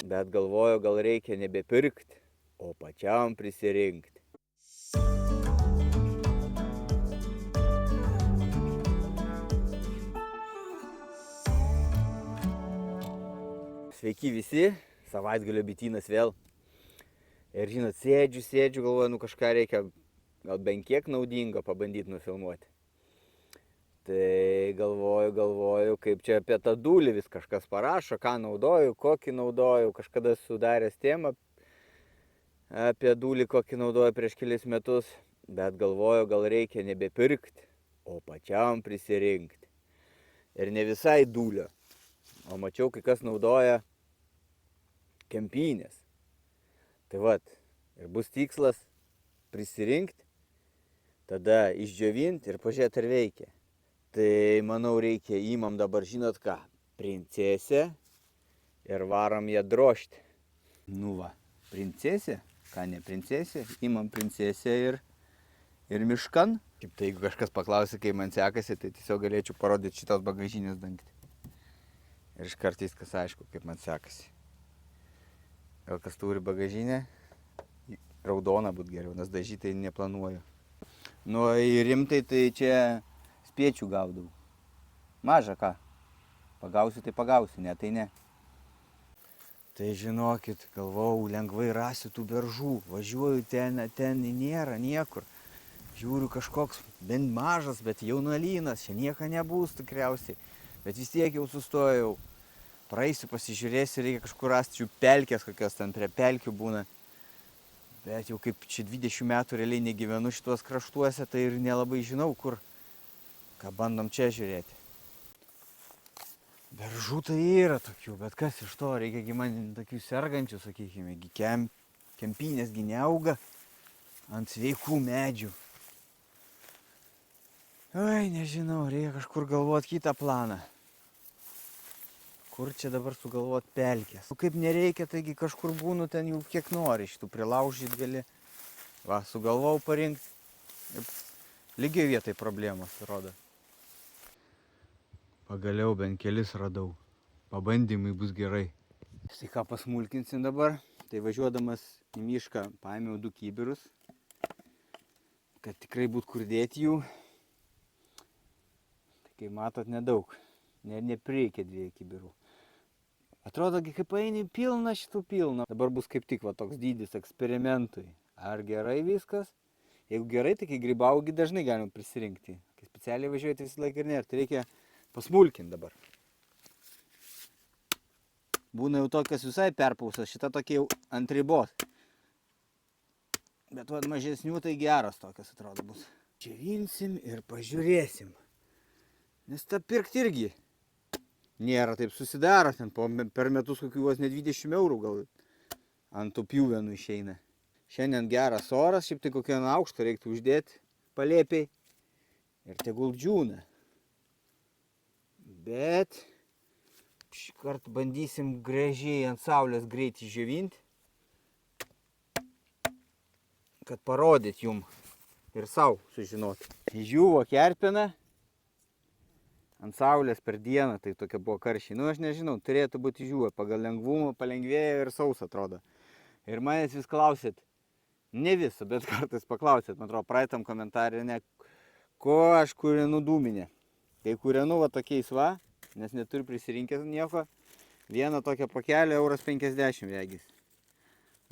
Bet galvoju, gal reikia nebepirkti, o pačiam prisirinkti. Sveiki visi, savaitgalio bitynas vėl. Ir žinot, sėdžiu, galvoju, kažką reikia gal bent kiek naudingo pabandyti nufilmuoti. Tai galvoju, kaip čia apie tą dūlį vis kažkas parašo, ką naudoju, kokį naudoju. Kažkada sudaręs temą apie dūlį, kokį naudoju prieš kelis metus. Bet galvoju, gal reikia nebepirkti, o pačiam prisirinkti. Ir ne visai dūlio. O mačiau, kai kas naudoja kempinės. Tai vat, ir bus tikslas prisirinkti, tada išdžiovinti ir pažiūrėti, ar veikia. Tai manau reikia, imam dabar, žinot ką, princesę ir varom ją drožti. Nu va, princesė, ką ne princesė, imam princesę ir miškan. Kaip tai, jeigu kažkas paklausė, kaip man sekasi, tai tiesiog galėčiau parodyti šitos bagažinės dangtį. Ir iškart viskas aišku, kaip man sekasi. Gal kas turi bagažinę, raudoną būt geriau, nes dažytai neplanuoju. Nu, rimtai tai čia spiečių gaudau. Maža ką. Pagausiu, tai pagausiu, ne, tai ne. Tai žinokit, galvau, lengvai rasiu tų beržų. Važiuoju ten nėra niekur. Žiūriu kažkoks bent mažas, bet jaunuolynas, čia nieko nebus tikriausiai. Bet vis tiek jau sustojau. Praeisiu, pasižiūrėsiu, reikia kažkur rasti jų pelkės, kokios ten prie pelkių būna. Bet jau kaip čia 20 metų realiai negyvenu šitos kraštuose, tai ir nelabai žinau, kur. Ką bandom čia žiūrėti. Beržų tai yra tokių, bet kas iš to, reikia man tokių sergančių, sakykime, kempinės neauga ant sveikų medžių. Oi, nežinau, reikia kažkur galvoti kitą planą. Kur čia dabar sugalvoti pelkės? Kaip nereikia, taigi kažkur būnu ten jau kiek nori, šitų prilaužyti gali. Va, sugalvau parinkti. Lygiai vietai problemos rodo. Pagaliau bent kelis radau. Pabandymai bus gerai. Tai ką pasmulkinsim dabar. Tai važiuodamas į mišką paėmiau 2 kibirus. Kad tikrai būt kur dėti jų. Tai kaip matot nedaug. Neprireikia 2 kibirų. Atrodo, kaip eini pilna šitų pilna. Dabar bus kaip tik va, toks dydis eksperimentui. Ar gerai viskas? Jeigu gerai, tai kai grybaugi dažnai galima prisirinkti. Kai specialiai važiuoti visą laiką ir nėra. Tai reikia pasmulkinti dabar. Būna jau tokios visai perpausios, šita tokia jau ant ribos. Bet vad mažesnių tai geros tokios atrodo bus. Džiovinsim ir pažiūrėsim. Nes tą pirkti irgi nėra taip susidaro, ten per metus kokių vos ne 20 eurų gal ant tų pjuvenų išeina. Šiandien geras oras, šiaip tai kokią aukštą reiktų uždėti palėpiai ir tegul džiūna. Bet šį kartą bandysim gražiai ant saulės greit išdžiovinti, kad parodyt jum ir savo sužinoti. Išdžiūvo kerpena ant saulės per dieną, tai tokia buvo karščiai. Nu aš nežinau, turėtų būti išdžiūvę pagal lengvumą, palengvėjo ir saus atrodo. Ir manęs vis klausėt, ne visą, bet kartais paklausėt, man atrodo, praeitam komentarė, ko aš kūrenu dūminę. Tai kūrenu va tokiais va, nes neturiu prisirinkęs nieko, vieną tokią pakelį €1,50 regis.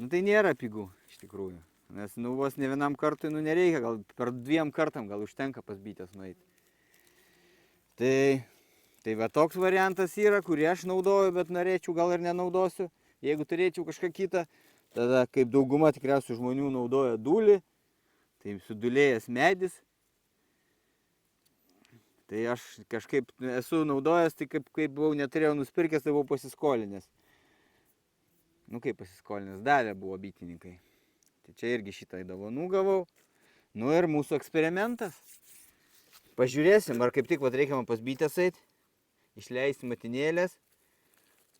Nu tai nėra pigų iš tikrųjų, nes nu vos ne vienam kartui nereikia, gal per 2 kartam gal užtenka pas bitės nueiti. Tai va toks variantas yra, kurį aš naudoju, bet norėčiau gal ir nenaudosiu. Jeigu turėčiau kažką kitą, tada kaip dauguma tikriausiai žmonių naudoja dūlį, tai sudūlėjęs medis. Tai aš kažkaip esu naudojęs, tai kaip buvau neturėjau nusipirkęs, tai buvau pasiskolinęs. Nu kaip pasiskolinęs, davė buvo bitininkai. Tai čia irgi šitą dovanų gavau. Nu ir mūsų eksperimentas. Pažiūrėsim, ar kaip tik reikia man pas bitės eit, išleisti matinėlės.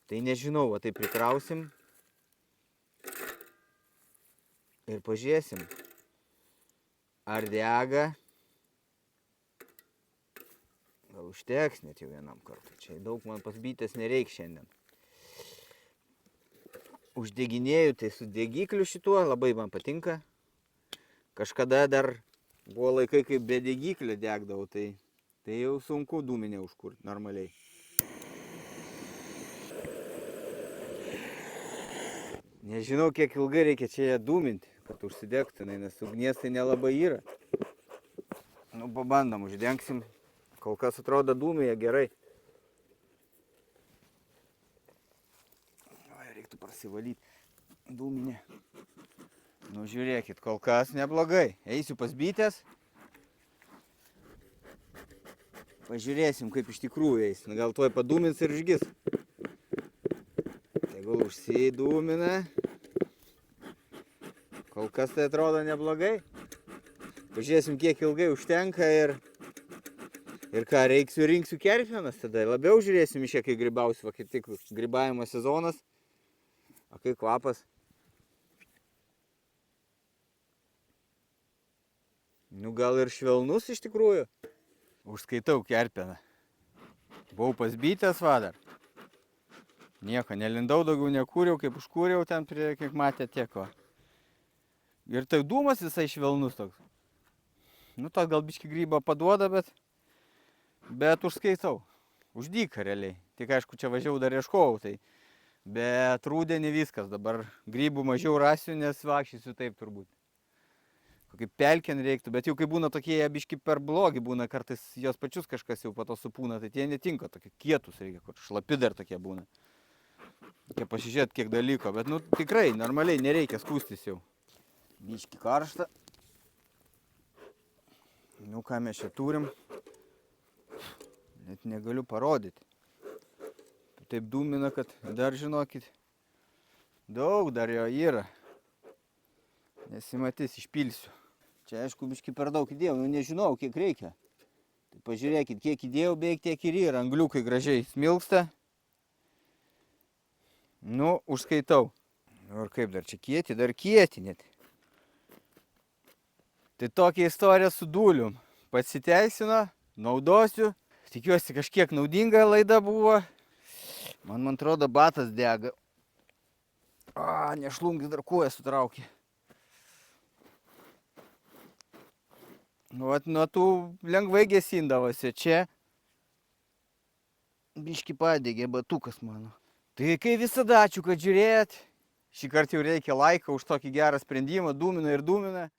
Tai nežinau, va tai prikrausim. Ir pažiūrėsim, ar dega. Gal užteks net jau vienam kartui. Čia daug man pas bitės nereiks šiandien. Uždeginėjau tai su degikliu šituo, labai man patinka. Kažkada dar buvo laikai, kai be degiklio degdavau, tai jau sunku dūminę užkurti normaliai. Nežinau, kiek ilgai reikia čia ją dūminti, kad užsidegtų, nes ugnies tai nelabai yra. Nu, pabandom, uždengsim. Kol kas atrodo dūmėje gerai. Reiktų prasivalyti dūminę. Nu, žiūrėkit, kol kas neblogai. Eisiu pas bitės. Pažiūrėsim, kaip iš tikrųjų eis. Gal tuoj padūmins ir išgis. Tegul užsidūmina. Kol kas tai atrodo neblogai. Pažiūrėsim, kiek ilgai užtenka ir ką, rinksiu kerpienas tada. Labiau žiūrėsim iš čia, kai grybausiu, va kaip tik grybavimo sezonas. O kai kvapas. Nu gal ir švelnus iš tikrųjų. Užskaitau kerpieną. Buvau pas bitės vadar. Nieko, nelindau, daugiau nekūriau, kaip užkūriau ten prie, kiek matė tiek va. Ir tai dūmas visai švelnus toks. Nu, tas gal biškį grybą paduoda, bet užskaitau. Uždyka realiai. Tik aišku, čia važiavau dar ieškojau, tai. Bet rudenį viskas, dabar grybų mažiau rasiu, nes vaikščiosiu taip turbūt. Kokį pelkien reiktų, bet jau kai būna tokie jie biškį per blogi, būna kartais jos pačius kažkas jau po to supūna, tai tie netinka, tokie kietus reikia, kur šlapi dar tokie būna. Reikia pasižiūrėti, kiek dalyko, bet nu tikrai, normaliai nereikia skūstis jau. Biškį karšta. Nu ką mes čia turim, net negaliu parodyti. Taip dūmina, kad dar žinokit, daug dar jo yra. Nesimatys, išpilsiu. Čia aišku biškį per daug įdėjau, nu nežinau kiek reikia. Tai pažiūrėkit, kiek įdėjau, beveik tiek ir yra. Angliukai gražiai smilksta. Nu, užskaitau. Nu ir kaip dar čia kieti, dar kieti net. Tai tokia istorija su dūlium. Pasiteisino, naudosiu. Tikiuosi kažkiek naudinga laida buvo. Man atrodo, batas dega. Nešlungis dar koją sutraukė. Nu, nuo tų lengvai gesindavosi. Čia biškį padegė batukas mano. Tai kai visada ačiū, kad žiūrėjot. Šį kartą jau reikia laiką už tokį gerą sprendimą. Dūmina ir dūmina.